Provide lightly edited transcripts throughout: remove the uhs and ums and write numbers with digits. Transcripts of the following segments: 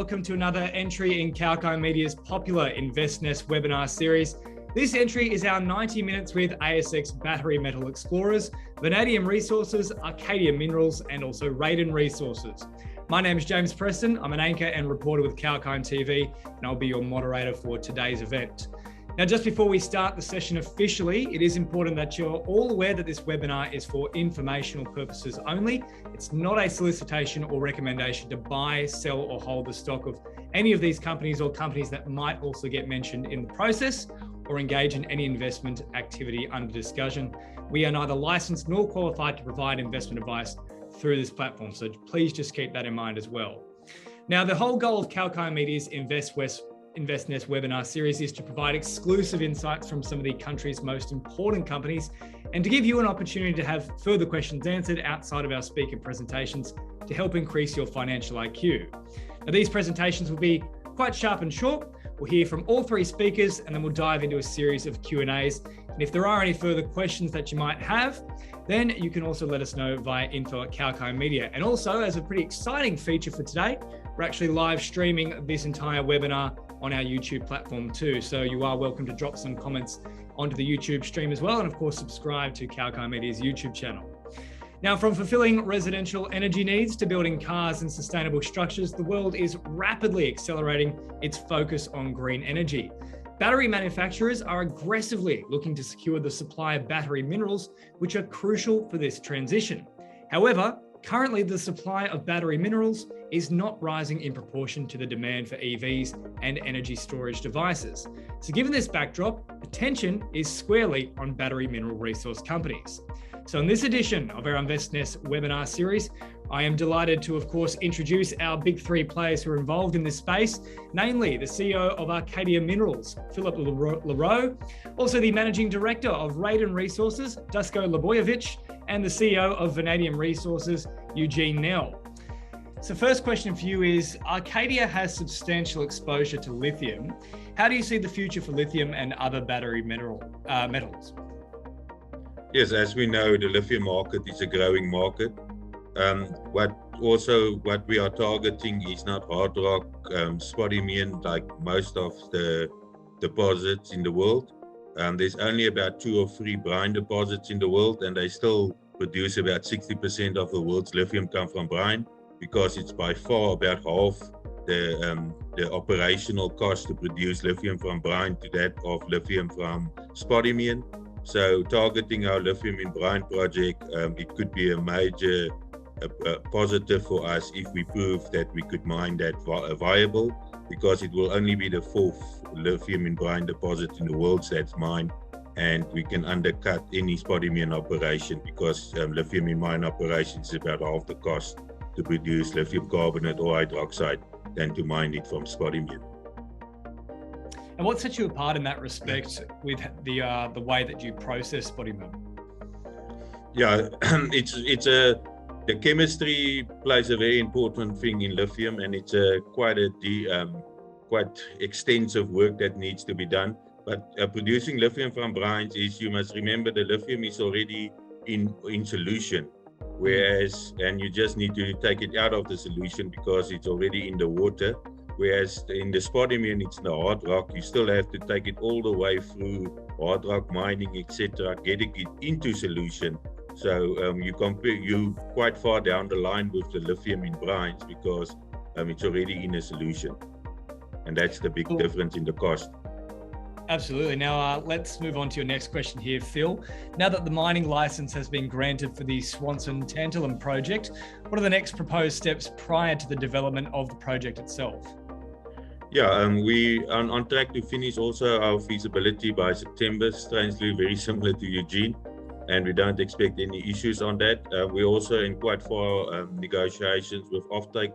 welcome to another entry in Kalkine Media's popular InvestNest webinar series. This entry is our 90 minutes with ASX battery metal explorers, Vanadium Resources, Arcadia Minerals, and also Raiden Resources. My name is James Preston. I'm an anchor and reporter with Kalkine TV, and I'll be your moderator for today's event. Now, just before we start the session officially, it is important that you're all aware that this webinar is for informational purposes only. It's not a solicitation or recommendation to buy, sell, or hold the stock of any of these companies or companies that might also get mentioned in the process or engage in any investment activity under discussion. We are neither licensed nor qualified to provide investment advice through this platform, so please just keep that in mind as well. Now, the whole goal of Kalkine Media's InvestNest webinar series is to provide exclusive insights from some of the country's most important companies and to give you an opportunity to have further questions answered outside of our speaker presentations to help increase your financial IQ. Now, these presentations will be quite sharp and short. We'll hear from all three speakers and then we'll dive into a series of Q&As. And if there are any further questions that you might have, then you can also let us know via info@Kalkine Media. And also, as a pretty exciting feature for today, we're actually live streaming this entire webinar on our YouTube platform too. So you are welcome to drop some comments onto the YouTube stream as well. And of course, subscribe to Kalkine Media's YouTube channel. Now, from fulfilling residential energy needs to building cars and sustainable structures, the world is rapidly accelerating its focus on green energy. Battery manufacturers are aggressively looking to secure the supply of battery minerals, which are crucial for this transition. However, currently the supply of battery minerals is not rising in proportion to the demand for EVs and energy storage devices. So given this backdrop, attention is squarely on battery mineral resource companies. So in this edition of our InvestNest webinar series, I am delighted to, of course, introduce our big three players who are involved in this space, namely the CEO of Arcadia Minerals, Philip Roux, also the Managing Director of Raiden Resources, Dusko Ljubojevic, and the CEO of Vanadium Resources, Eugene Nel. So first question for you is, Arcadia has substantial exposure to lithium. How do you see the future for lithium and other battery metals? Yes, as we know, the lithium market is a growing market. What we are targeting is not hard rock, spodumene, like most of the deposits in the world. There's only about 2 or 3 brine deposits in the world, and they still produce about 60% of the world's lithium come from brine, because it's by far about half the operational cost to produce lithium from brine to that of lithium from spodumene. So targeting our lithium in brine project, it could be a major positive for us if we prove that we could mine that viable, because it will only be the 4th lithium in brine deposit in the world that's mined, and we can undercut any spodumene operation, because lithium in mine operations is about half the cost to produce lithium carbonate or hydroxide than to mine it from spodumene. And what sets you apart in that respect with the way that you process spodumene? Yeah, the chemistry plays a very important thing in lithium, and it's quite extensive work that needs to be done. But producing lithium from brines is, you must remember, the lithium is already in solution, and you just need to take it out of the solution because it's already in the water. Whereas in the spodumene, it's in the hard rock. You still have to take it all the way through hard rock mining, etc., getting it into solution. So you're quite far down the line with the lithium in brines, because it's already in a solution. And that's the big difference in the cost. Absolutely. Now, let's move on to your next question here, Phil. Now that the mining license has been granted for the Swanson Tantalum project, what are the next proposed steps prior to the development of the project itself? Yeah, we are on track to finish also our feasibility by September, strangely very similar to Eugene, and we don't expect any issues on that. We're also in quite far negotiations with offtake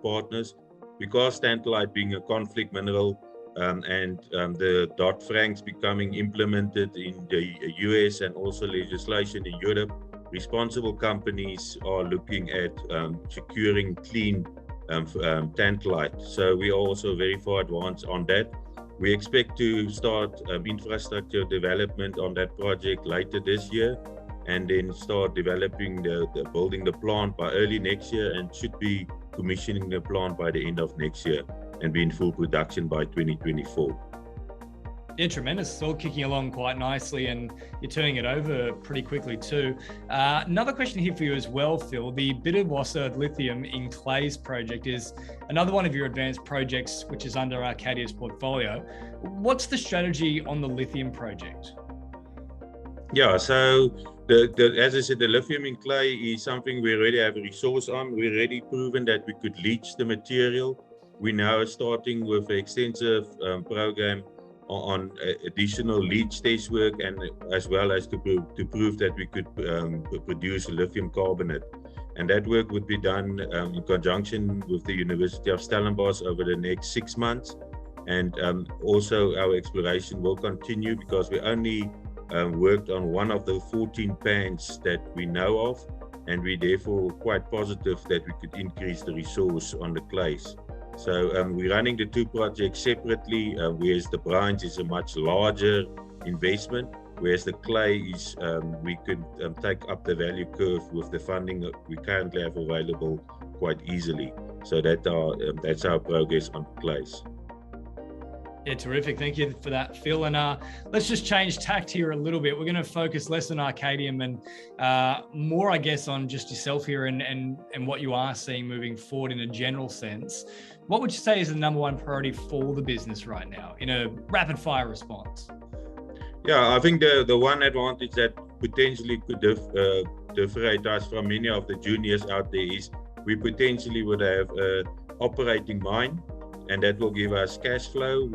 partners, because tantalite being a conflict mineral, and the Dodd-Frank's becoming implemented in the US and also legislation in Europe, responsible companies are looking at securing clean tantalite. So we are also very far advanced on that. We expect to start infrastructure development on that project later this year, and then start developing building the plant by early next year, and should be commissioning the plant by the end of next year and be in full production by 2024. Yeah, tremendous. It's all kicking along quite nicely, and you're turning it over pretty quickly too. Another question here for you as well, Phil. The Bitterwasser lithium in clays project is another one of your advanced projects, which is under Arcadia's portfolio. What's the strategy on the lithium project? Yeah, so as I said, the lithium in clay is something we already have a resource on. We already proven that we could leach the material. We now are starting with an extensive program on additional leach test work, and as well as to prove that we could produce lithium carbonate. And that work would be done in conjunction with the University of Stellenbosch over the next 6 months. And also our exploration will continue, because we only worked on one of the 14 pans that we know of, and we're therefore quite positive that we could increase the resource on the clays. So we're running the two projects separately, whereas the brines is a much larger investment, whereas the clay is, we could take up the value curve with the funding that we currently have available quite easily. So that's our progress on clays. Yeah, terrific. Thank you for that, Phil. And let's just change tact here a little bit. We're going to focus less on Arcadium and more, I guess, on just yourself here and what you are seeing moving forward in a general sense. What would you say is the number one priority for the business right now in a rapid fire response? Yeah, I think the one advantage that potentially could differentiate us from many of the juniors out there is we potentially would have an operating mine, and that will give us cash flow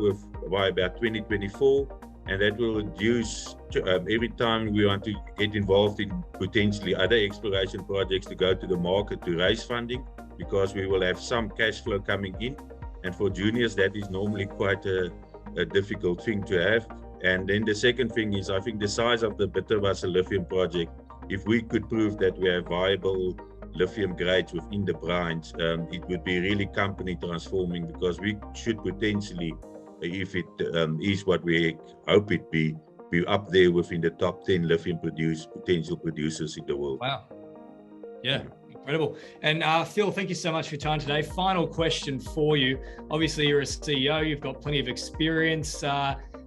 by about 2024, and that will reduce every time we want to get involved in potentially other exploration projects to go to the market to raise funding, because we will have some cash flow coming in. And for juniors, that is normally quite a difficult thing to have. And then the second thing is, I think the size of the Bitterwasser lithium project, if we could prove that we have viable lithium grades within the brines, it would be really company transforming, because we should potentially, if it is what we hope it be up there within the top 10 lithium potential producers in the world. Wow. Yeah, incredible. And Phil, thank you so much for your time today. Final question for you. Obviously, you're a CEO, you've got plenty of experience.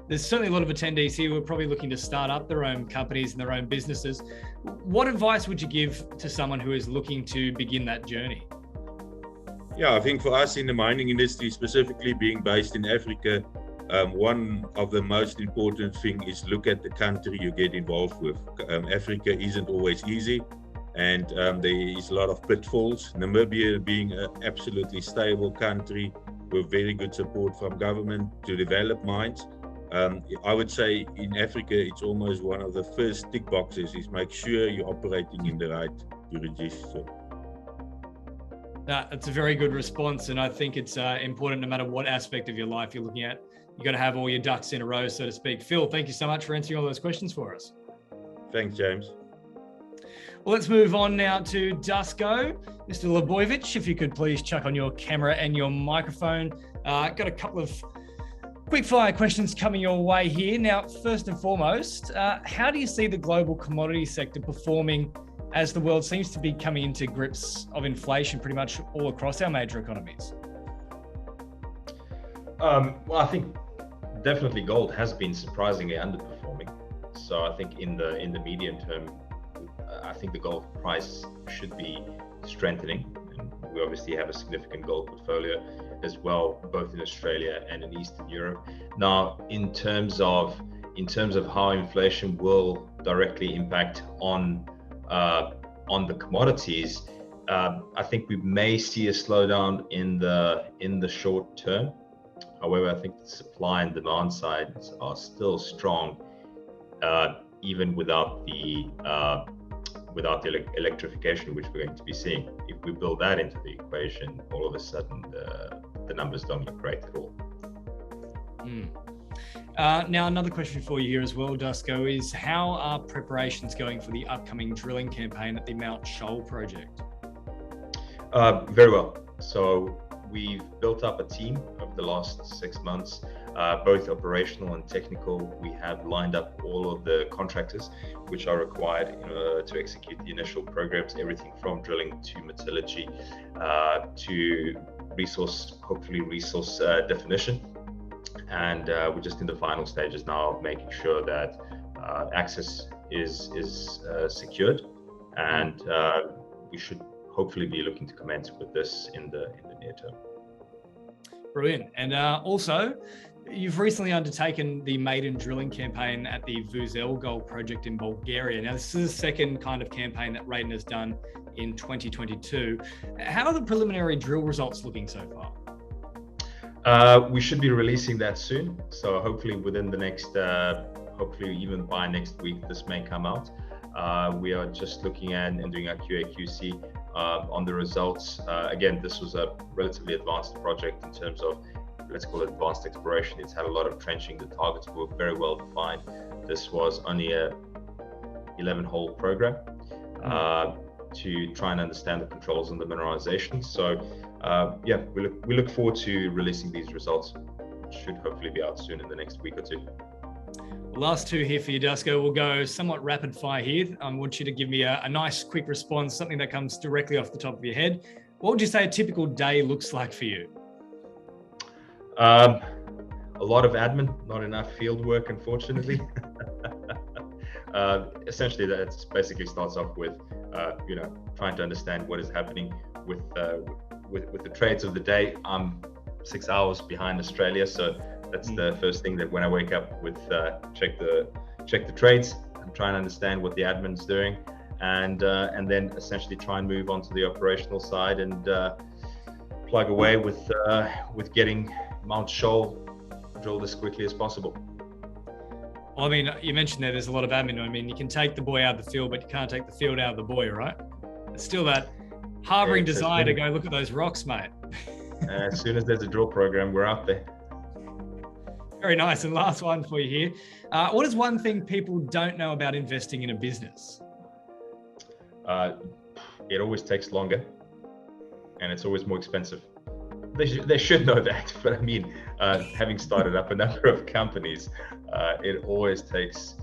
There's certainly a lot of attendees here who are probably looking to start up their own companies and their own businesses. What advice would you give to someone who is looking to begin that journey? Yeah, I think for us in the mining industry, specifically being based in Africa, one of the most important things is look at the country you get involved with. Africa isn't always easy, and there is a lot of pitfalls. Namibia being an absolutely stable country with very good support from government to develop mines. I would say in Africa, it's almost one of the first tick boxes is make sure you're operating in the right jurisdiction. That's a very good response. And I think it's important no matter what aspect of your life you're looking at, you've got to have all your ducks in a row, so to speak. Phil, thank you so much for answering all those questions for us. Thanks, James. Well, let's move on now to Dusko. Mr. Ljubojevic, if you could please chuck on your camera and your microphone. Got a couple of quick fire questions coming your way here. Now, first and foremost, how do you see the global commodity sector performing as the world seems to be coming into grips of inflation pretty much all across our major economies? Well, I think definitely gold has been surprisingly underperforming. So I think in the medium term, I think the gold price should be strengthening. And we obviously have a significant gold portfolio as well, both in Australia and in Eastern Europe. Now, in terms of how inflation will directly impact on the commodities, I think we may see a slowdown in the short term. However, I think the supply and demand sides are still strong, even without the electrification which we're going to be seeing. If we build that into the equation, all of a sudden the numbers don't look great at all. Now, another question for you here as well, Dusko, is how are preparations going for the upcoming drilling campaign at the Mount Shoal project? Very well. So we've built up a team over the last 6 months. both operational and technical. We have lined up all of the contractors which are required in order to execute the initial programs, everything from drilling to metallurgy to hopefully resource definition. And we're just in the final stages now of making sure that access is secured, and we should hopefully be looking to commence with this in the near term. Brilliant. And also, you've recently undertaken the maiden drilling campaign at the Vuzel Gold project in Bulgaria. Now, this is the second kind of campaign that Raiden has done in 2022. How are the preliminary drill results looking so far? We should be releasing that soon. So hopefully within the next, hopefully even by next week, this may come out. We are just looking at and doing our QA/QC on the results. Again, this was a relatively advanced project in terms of, let's call it advanced exploration. It's had a lot of trenching. The targets were very well defined. This was only a 11-hole program to try and understand the controls and the mineralization. So yeah, we look forward to releasing these results. Should hopefully be out soon in the next week or two. Last two here for you, Dusko. We'll go somewhat rapid fire here. I want you to give me a nice quick response, something that comes directly off the top of your head. What would you say a typical day looks like for you? A lot of admin, not enough field work, unfortunately. Essentially, that basically starts off with, trying to understand what is happening with the trades of the day. I'm 6 hours behind Australia, so that's the first thing that when I wake up with, check the trades and try and understand what the admin's doing, and then essentially try and move on to the operational side and plug away with getting Mount Shoal drilled as quickly as possible. Well, I mean, you mentioned there's a lot of admin. I mean, you can take the boy out of the field, but you can't take the field out of the boy, right? It's still that harboring desire to go look at those rocks, mate. As soon as there's a drill program, we're out there. Very nice. And last one for you here. What is one thing people don't know about investing in a business? It always takes longer, and it's always more expensive. They should know that, but I mean, having started up a number of companies, it always takes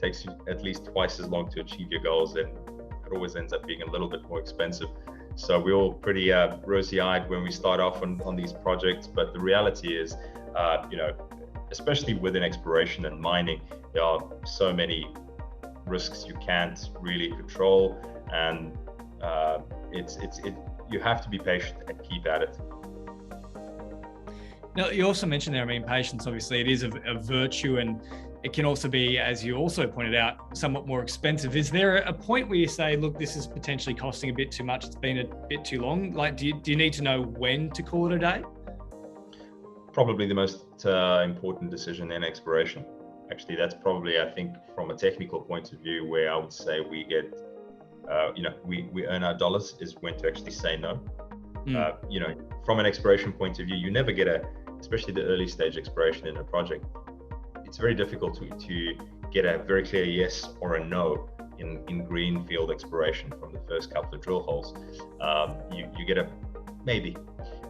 you at least twice as long to achieve your goals, and it always ends up being a little bit more expensive. So we're all pretty rosy-eyed when we start off on these projects, but the reality is, especially within exploration and mining, there are so many risks you can't really control, and you have to be patient and keep at it. Now, you also mentioned there, I mean, patience, obviously, it is a virtue, and it can also be, as you also pointed out, somewhat more expensive. Is there a point where you say, look, this is potentially costing a bit too much, it's been a bit too long? Like, do you need to know when to call it a day? Probably the most important decision in exploration. Actually, that's probably, I think, from a technical point of view, where I would say we get, we earn our dollars, is when to actually say no. From an exploration point of view, you never get especially the early stage exploration in a project, it's very difficult to get a very clear yes or a no in greenfield exploration from the first couple of drill holes. You get a maybe,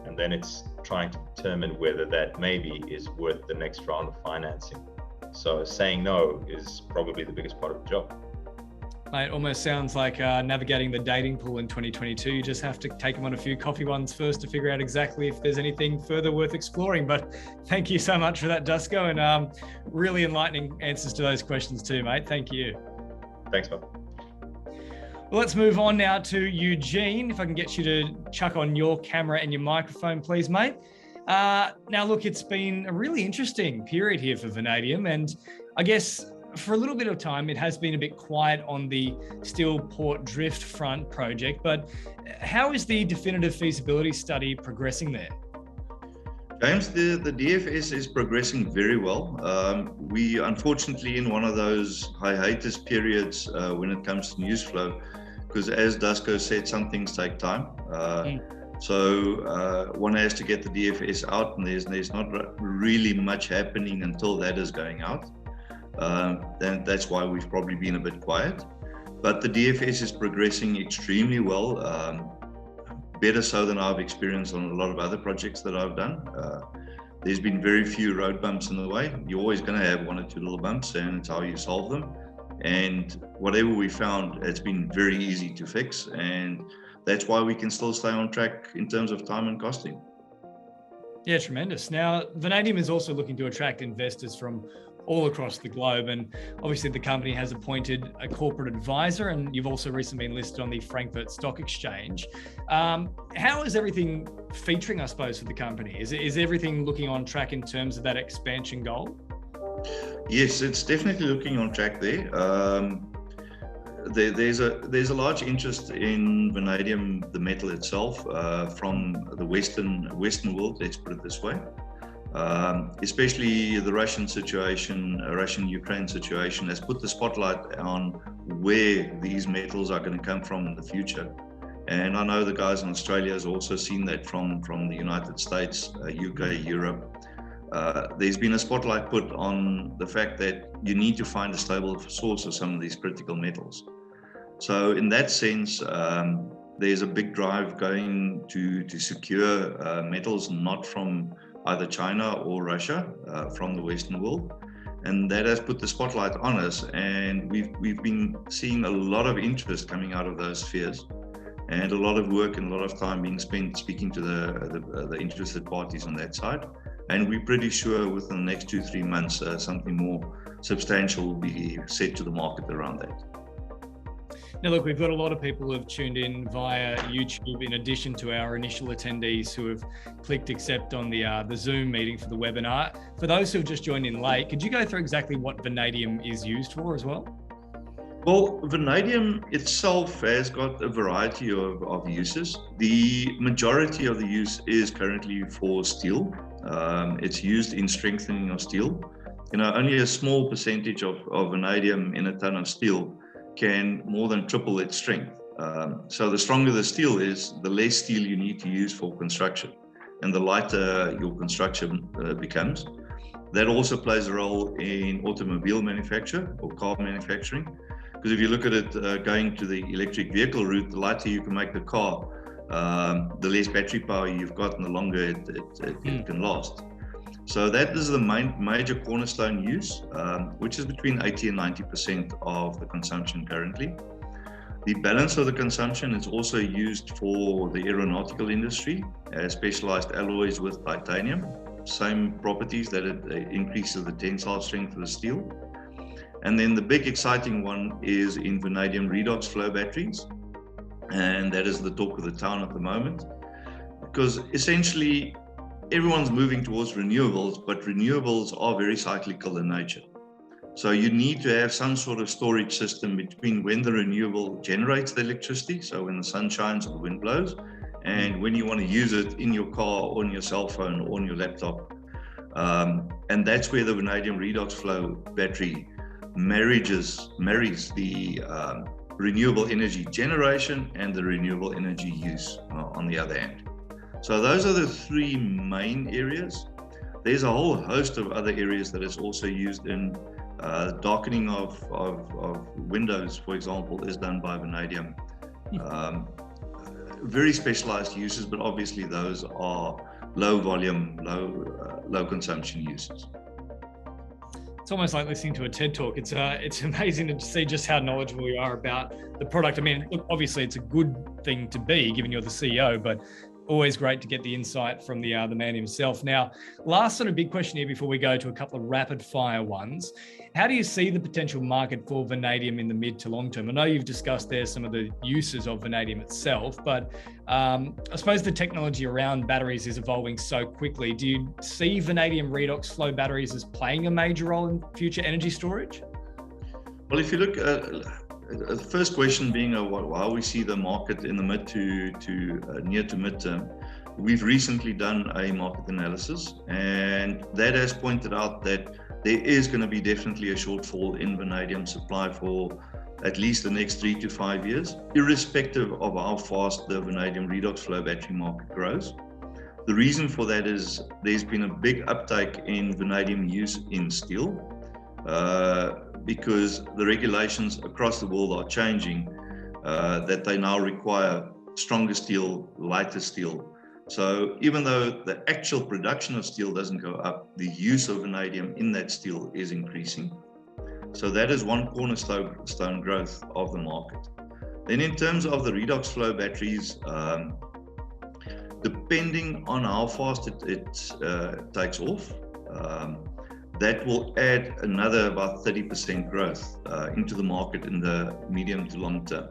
and then it's trying to determine whether that maybe is worth the next round of financing. So saying no is probably the biggest part of the job. It almost sounds like navigating the dating pool in 2022. You just have to take them on a few coffee ones first to figure out exactly if there's anything further worth exploring. But thank you so much for that, Dusko, and really enlightening answers to those questions too, mate. Thank you. Thanks, man. Well, let's move on now to Eugene. If I can get you to chuck on your camera and your microphone, please, mate. Now, look, it's been a really interesting period here for Vanadium, and I guess for a little bit of time, it has been a bit quiet on the Steel Port Drift Front project, but how is the definitive feasibility study progressing there? James, the DFS is progressing very well. We unfortunately in one of those hiatus periods when it comes to news flow, because as Dusko said, some things take time. So one has to get the DFS out, and there's not really much happening until that is going out. Then that's why we've probably been a bit quiet. But the DFS is progressing extremely well, better so than I've experienced on a lot of other projects that I've done. There's been very few road bumps in the way. You're always going to have one or two little bumps, and it's how you solve them. And whatever we found, it's been very easy to fix, and that's why we can still stay on track in terms of time and costing. Yeah, tremendous. Now, Vanadium is also looking to attract investors from all across the globe, and obviously the company has appointed a corporate advisor, and you've also recently been listed on the Frankfurt Stock Exchange. How is everything featuring, I suppose, for the company? Is everything looking on track in terms of that expansion goal? Yes, it's definitely looking on track there. There's a large interest in vanadium, the metal itself, from the Western world. Let's put it this way. Especially the Russian situation, Russian-Ukraine situation, has put the spotlight on where these metals are going to come from in the future. And I know the guys in Australia has also seen that from the United States, UK, Europe. There's been a spotlight put on the fact that you need to find a stable source of some of these critical metals. So in that sense, there's a big drive going to secure metals not from either China or Russia, from the Western world. And that has put the spotlight on us. And we've been seeing a lot of interest coming out of those spheres, and a lot of work and a lot of time being spent speaking to the interested parties on that side. And we're pretty sure within the next 2-3 months, something more substantial will be set to the market around that. Now, look, we've got a lot of people who have tuned in via YouTube, in addition to our initial attendees who have clicked accept on the Zoom meeting for the webinar. For those who have just joined in late, could you go through exactly what vanadium is used for as well? Well, vanadium itself has got a variety of uses. The majority of the use is currently for steel. It's used in strengthening of steel. Only a small percentage of vanadium in a ton of steel can more than triple its strength. So the stronger the steel is, the less steel you need to use for construction, and the lighter your construction becomes. That also plays a role in automobile manufacture or car manufacturing, because if you look at it going to the electric vehicle route, the lighter you can make the car, the less battery power you've got and the longer it can last. So that is the major cornerstone use, which is between 80 and 90% of the consumption currently. The balance of the consumption is also used for the aeronautical industry, as specialized alloys with titanium, same properties that it increases the tensile strength of the steel. And then the big exciting one is in vanadium redox flow batteries, and that is the talk of the town at the moment, because essentially everyone's moving towards renewables, but renewables are very cyclical in nature. So you need to have some sort of storage system between when the renewable generates the electricity, so when the sun shines or the wind blows, and when you want to use it in your car or on your cell phone or on your laptop. And that's where the vanadium redox flow battery marries the renewable energy generation and the renewable energy use on the other hand. So those are the three main areas. There's a whole host of other areas that is also used in darkening of windows, for example, is done by vanadium. Very specialized uses, but obviously those are low volume, low consumption uses. It's almost like listening to a TED talk. It's amazing to see just how knowledgeable we are about the product. I mean, look, obviously it's a good thing to be, given you're the CEO, but always great to get the insight from the man himself. Now, last sort of big question here before we go to a couple of rapid fire ones. How do you see the potential market for vanadium in the mid to long term? I know you've discussed there some of the uses of vanadium itself, but I suppose the technology around batteries is evolving so quickly. Do you see vanadium redox flow batteries as playing a major role in future energy storage? Well, if you look at the first question being how we see the market in the mid to near to midterm, we've recently done a market analysis, and that has pointed out that there is going to be definitely a shortfall in vanadium supply for at least the next 3 to 5 years, irrespective of how fast the vanadium redox flow battery market grows. The reason for that is there's been a big uptake in vanadium use in steel, because the regulations across the world are changing, that they now require stronger steel, lighter steel, So even though the actual production of steel doesn't go up, the use of vanadium in that steel is increasing. So that is one cornerstone growth of the market. Then in terms of the redox flow batteries, depending on how fast it takes off, that will add another about 30% growth into the market in the medium to long term.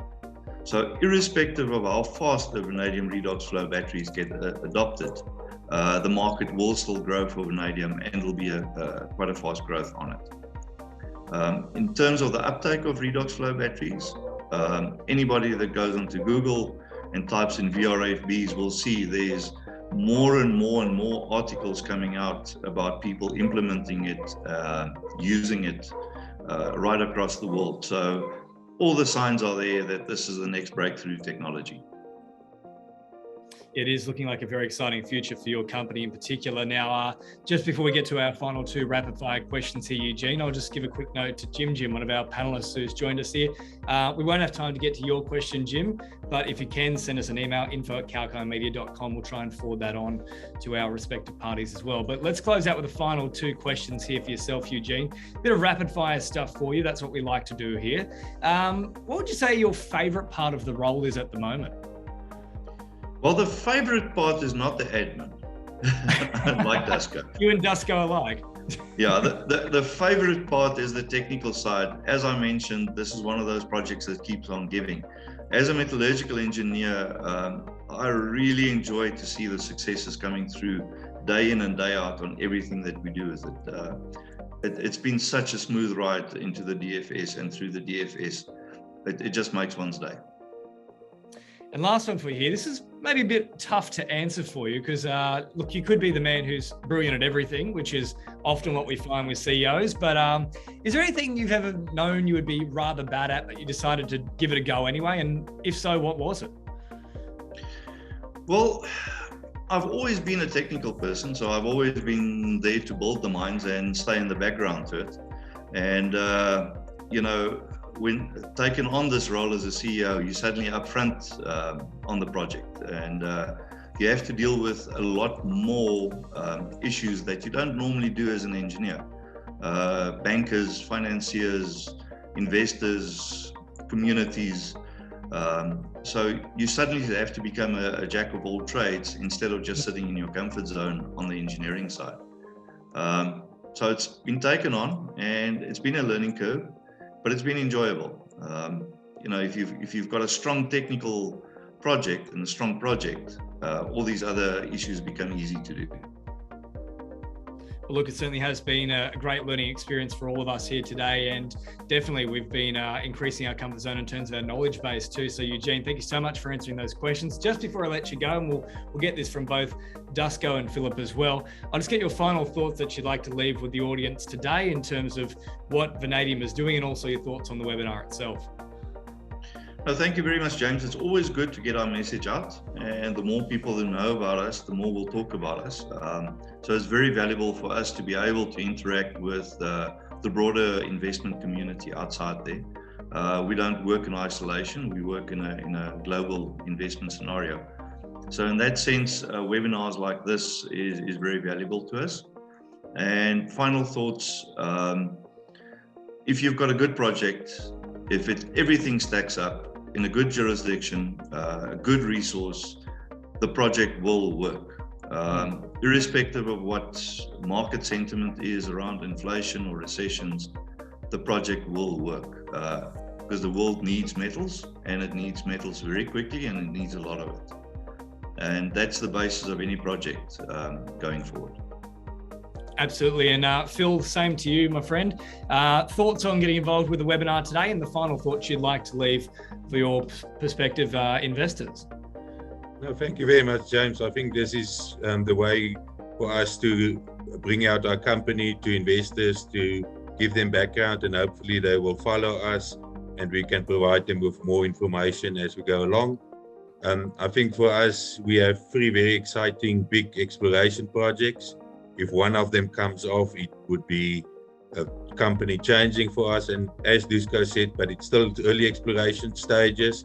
So irrespective of how fast the vanadium redox flow batteries get adopted, the market will still grow for vanadium, and will be quite a fast growth on it. In terms of the uptake of redox flow batteries, anybody that goes onto Google and types in VRFBs will see there's more and more articles coming out about people implementing it, using it right across the world. So all the signs are there that this is the next breakthrough technology. It is looking like a very exciting future for your company in particular. Now, just before we get to our final two rapid fire questions here, Eugene, I'll just give a quick note to Jim, one of our panelists who's joined us here. We won't have time to get to your question, Jim, but if you can send us an email, info@kalkinemedia.com, we'll try and forward that on to our respective parties as well. But let's close out with the final two questions here for yourself, Eugene. A bit of rapid fire stuff for you. That's what we like to do here. What would you say your favorite part of the role is at the moment? Well, the favorite part is not the admin, like Dusko. You and Dusko alike. Yeah, the favorite part is the technical side. As I mentioned, this is one of those projects that keeps on giving. As a metallurgical engineer, I really enjoy to see the successes coming through day in and day out on everything that we do. It's been such a smooth ride into the DFS and through the DFS. It just makes one's day. And last one for you here. This is maybe a bit tough to answer for you because, look, you could be the man who's brilliant at everything, which is often what we find with CEOs. But is there anything you've ever known you would be rather bad at, but you decided to give it a go anyway? And if so, what was it? Well, I've always been a technical person, so I've always been there to build the mines and stay in the background to it. And, you know, when taking on this role as a CEO, you're suddenly up front on the project, and you have to deal with a lot more issues that you don't normally do as an engineer. Bankers, financiers, investors, communities. So you suddenly have to become a jack of all trades instead of just sitting in your comfort zone on the engineering side. So it's been taken on, and it's been a learning curve. But it's been enjoyable. You know, if you've got a strong technical project and a strong project, all these other issues become easy to do. Well, look, it certainly has been a great learning experience for all of us here today, and definitely we've been increasing our comfort zone in terms of our knowledge base too. So Eugene, thank you so much for answering those questions. Just before I let you go, and we'll get this from both Dusko and Philip as well, I'll just get your final thoughts that you'd like to leave with the audience today in terms of what Vanadium is doing, and also your thoughts on the webinar itself. No, thank you very much, James. It's always good to get our message out, and the more people who know about us, the more we'll talk about us. So it's very valuable for us to be able to interact with the broader investment community outside there. We don't work in isolation. We work in a global investment scenario. So in that sense, webinars like this is very valuable to us. And final thoughts, if you've got a good project, if everything stacks up in a good jurisdiction, a good resource, the project will work. Irrespective of what market sentiment is around inflation or recessions, the project will work because the world needs metals, and it needs metals very quickly, and it needs a lot of it. And that's the basis of any project going forward. Absolutely. And Phil, same to you, my friend. Thoughts on getting involved with the webinar today, and the final thoughts you'd like to leave for your prospective investors? No, thank you very much, James. I think this is the way for us to bring out our company to investors, to give them background, and hopefully they will follow us and we can provide them with more information as we go along. I think for us, we have 3 very exciting big exploration projects. If one of them comes off, it would be a company changing for us. And as Dusko said, but it's still early exploration stages,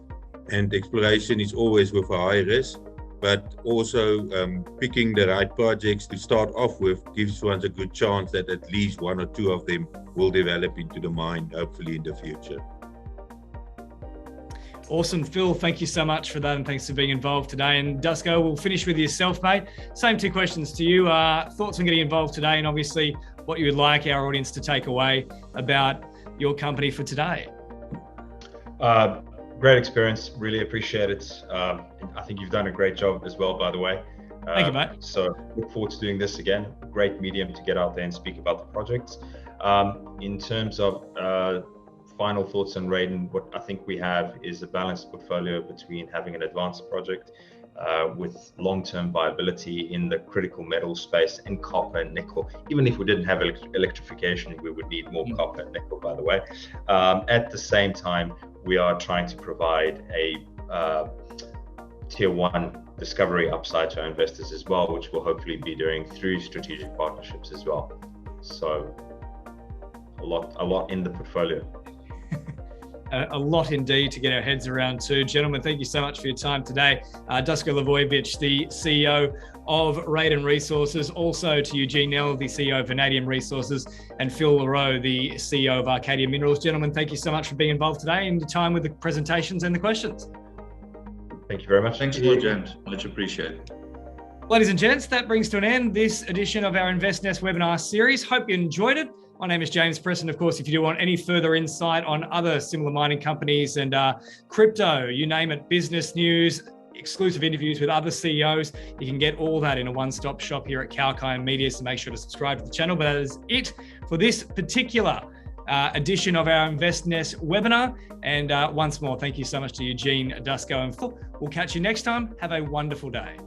and exploration is always with a high risk. but also picking the right projects to start off with gives one a good chance that at least one or two of them will develop into the mine, hopefully in the future. Awesome, Phil. Thank you so much for that, and thanks for being involved today. And Dusko, we'll finish with yourself, mate. Same two questions to you. Thoughts on getting involved today, and obviously what you would like our audience to take away about your company for today. Great experience. Really appreciate it. I think you've done a great job as well, by the way. Thank you, mate. So look forward to doing this again. Great medium to get out there and speak about the projects. In terms of final thoughts on Raiden, what I think we have is a balanced portfolio between having an advanced project with long-term viability in the critical metal space and copper and nickel. Even if we didn't have electrification, we would need more copper and nickel, by the way. At the same time, we are trying to provide a tier one discovery upside to our investors as well, which we'll hopefully be doing through strategic partnerships as well. So a lot in the portfolio. A lot indeed to get our heads around too. Gentlemen, thank you so much for your time today. Dusko Ljubojevic, the CEO of Raiden Resources, also to Eugene Nel, the CEO of Vanadium Resources, and Phil Roux, the CEO of Arcadia Minerals. Gentlemen, thank you so much for being involved today and your time with the presentations and the questions. Thank you very much. Thanks a lot, James. Much appreciated. Ladies and gents, that brings to an end this edition of our InvestNest webinar series. Hope you enjoyed it. My name is James Preston. Of course, if you do want any further insight on other similar mining companies and crypto, you name it, business news, exclusive interviews with other CEOs, you can get all that in a one-stop shop here at Kalkine Media, so make sure to subscribe to the channel. But that is it for this particular edition of our InvestNest webinar. And once more, thank you so much to Eugene, Dusko and Phil. We'll catch you next time. Have a wonderful day.